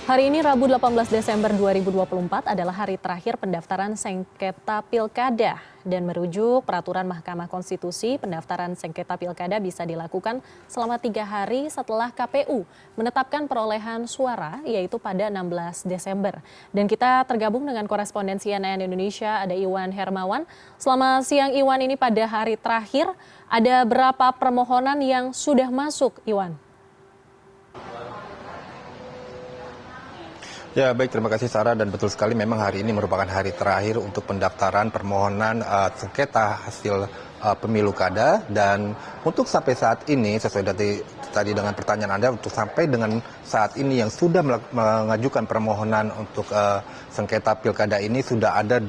Hari ini Rabu 18 Desember 2024 adalah hari terakhir pendaftaran sengketa pilkada dan merujuk peraturan Mahkamah Konstitusi, pendaftaran sengketa pilkada bisa dilakukan selama 3 hari setelah KPU menetapkan perolehan suara yaitu pada 16 Desember. Dan kita tergabung dengan koresponden CNN Indonesia ada Iwan Hermawan. Selamat siang Iwan, ini pada hari terakhir ada berapa permohonan yang sudah masuk Iwan? Ya baik, terima kasih Sarah, dan betul sekali memang hari ini merupakan hari terakhir untuk pendaftaran permohonan sengketa hasil pemilu kada, dan untuk sampai saat ini sesuai tadi dengan pertanyaan Anda, untuk sampai dengan saat ini yang sudah mengajukan permohonan untuk sengketa pilkada ini sudah ada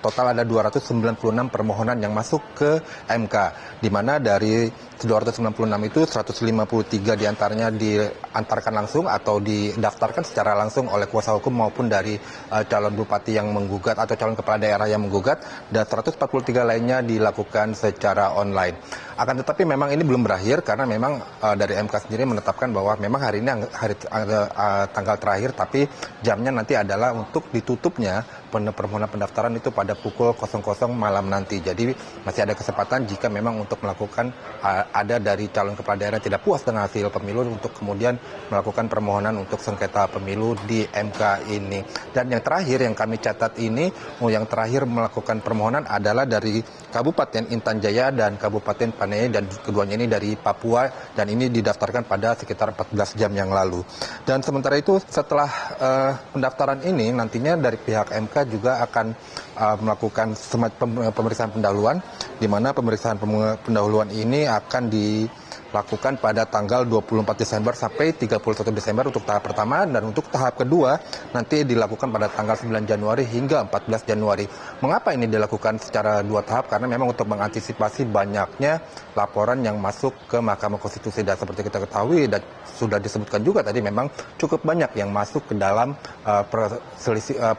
total ada 296 permohonan yang masuk ke MK, di mana dari 296 itu 153 diantaranya diantarkan langsung atau didaftarkan secara langsung oleh kuasa hukum maupun dari calon bupati yang menggugat atau calon kepala daerah yang menggugat, dan 143 lainnya dilakukan secara online. Akan tetapi memang ini belum berakhir karena memang dari MK sendiri menetapkan bahwa memang hari ini tanggal terakhir, tapi jamnya nanti adalah untuk ditutupnya permohonan pendaftaran itu pada pukul 00 malam nanti. Jadi masih ada kesempatan jika memang untuk melakukan ada dari calon kepala daerah tidak puas dengan hasil pemilu untuk kemudian melakukan permohonan untuk sengketa pemilu di MK ini. Dan yang terakhir yang kami catat ini, yang terakhir melakukan permohonan adalah dari Kabupaten Intan Jaya dan Kabupaten Panai, dan keduanya ini dari Papua, dan ini didaftarkan pada sekitar 14 jam yang lalu. Dan sementara itu setelah pendaftaran ini nantinya dari pihak MK juga akan melakukan pemeriksaan pendahuluan, di mana pemeriksaan pendahuluan ini akan dilakukan pada tanggal 24 Desember sampai 31 Desember untuk tahap pertama, dan untuk tahap kedua nanti dilakukan pada tanggal 9 Januari hingga 14 Januari. Mengapa ini dilakukan secara 2 tahap? Karena memang untuk mengantisipasi banyaknya laporan yang masuk ke Mahkamah Konstitusi, dan seperti kita ketahui dan sudah disebutkan juga tadi, memang cukup banyak yang masuk ke dalam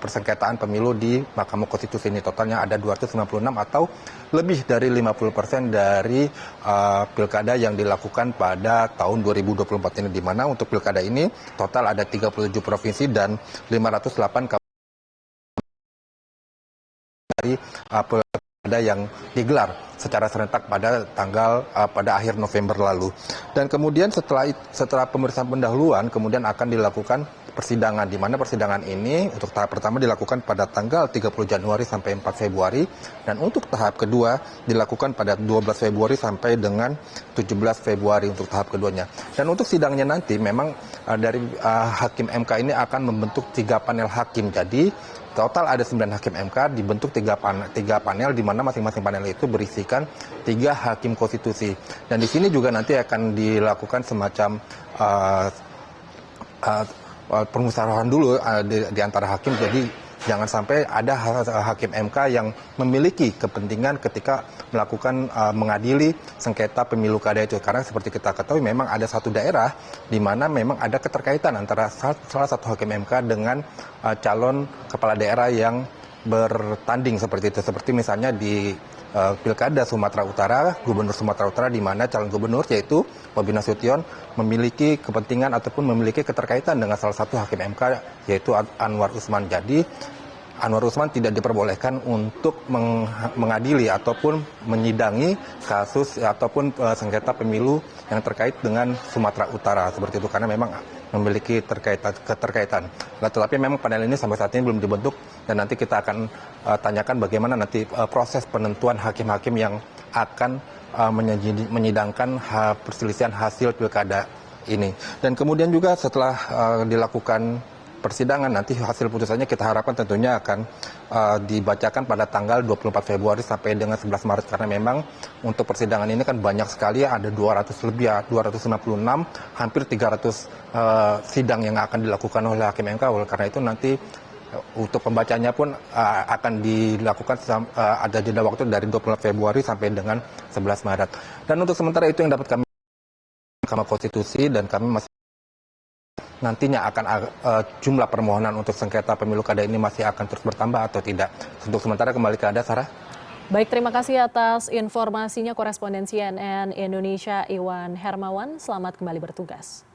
persengketaan pemilu di Mahkamah Konstitusi ini. Totalnya ada 296 atau lebih dari 50% dari pilkada yang dilakukan pada tahun 2024 ini, di mana untuk pilkada ini total ada 37 provinsi dan 508 kabupaten dari pilkada yang digelar secara serentak pada akhir November lalu. Dan kemudian setelah pemeriksaan pendahuluan kemudian akan dilakukan persidangan, di mana persidangan ini untuk tahap pertama dilakukan pada tanggal 30 Januari sampai 4 Februari, dan untuk tahap kedua dilakukan pada 12 Februari sampai dengan 17 Februari untuk tahap keduanya. Dan untuk sidangnya nanti memang dari Hakim MK ini akan membentuk 3 panel hakim. Jadi total ada 9 hakim MK dibentuk 3 panel, di mana masing-masing panel itu berisikan 3 hakim konstitusi. Dan di sini juga nanti akan dilakukan semacam permusyawaratan dulu di antara hakim. Jadi jangan sampai ada hakim MK yang memiliki kepentingan ketika melakukan mengadili sengketa pemilu kada itu. Karena seperti kita ketahui memang ada satu daerah di mana memang ada keterkaitan antara salah satu hakim MK dengan calon kepala daerah yang bertanding seperti itu. Seperti misalnya di Pilkada Sumatera Utara, Gubernur Sumatera Utara, di mana calon gubernur yaitu Bobi Nasution memiliki kepentingan ataupun memiliki keterkaitan dengan salah satu hakim MK yaitu Anwar Usman. Jadi Anwar Usman tidak diperbolehkan untuk mengadili ataupun menyidangi kasus ataupun sengketa pemilu yang terkait dengan Sumatera Utara seperti itu, karena memang memiliki keterkaitan. Tetapi memang panel ini sampai saat ini belum dibentuk, dan nanti kita akan tanyakan bagaimana nanti proses penentuan hakim-hakim yang akan menyidangkan perselisihan hasil pilkada ini. Dan kemudian juga setelah dilakukan persidangan, nanti hasil putusannya kita harapkan tentunya akan dibacakan pada tanggal 24 Februari sampai dengan 11 Maret, karena memang untuk persidangan ini kan banyak sekali, ada 200 lebih, 296, hampir 300 sidang yang akan dilakukan oleh Hakim MK. Oleh karena itu nanti untuk pembacanya pun akan dilakukan ada jeda waktu dari 24 Februari sampai dengan 11 Maret. Dan untuk sementara itu yang dapat kami Mahkamah Konstitusi, dan kami masih nantinya akan jumlah permohonan untuk sengketa pemilu kada ini masih akan terus bertambah atau tidak. Untuk sementara kembali ke Anda, Sarah. Baik, terima kasih atas informasinya koresponden CNN Indonesia Iwan Hermawan. Selamat kembali bertugas.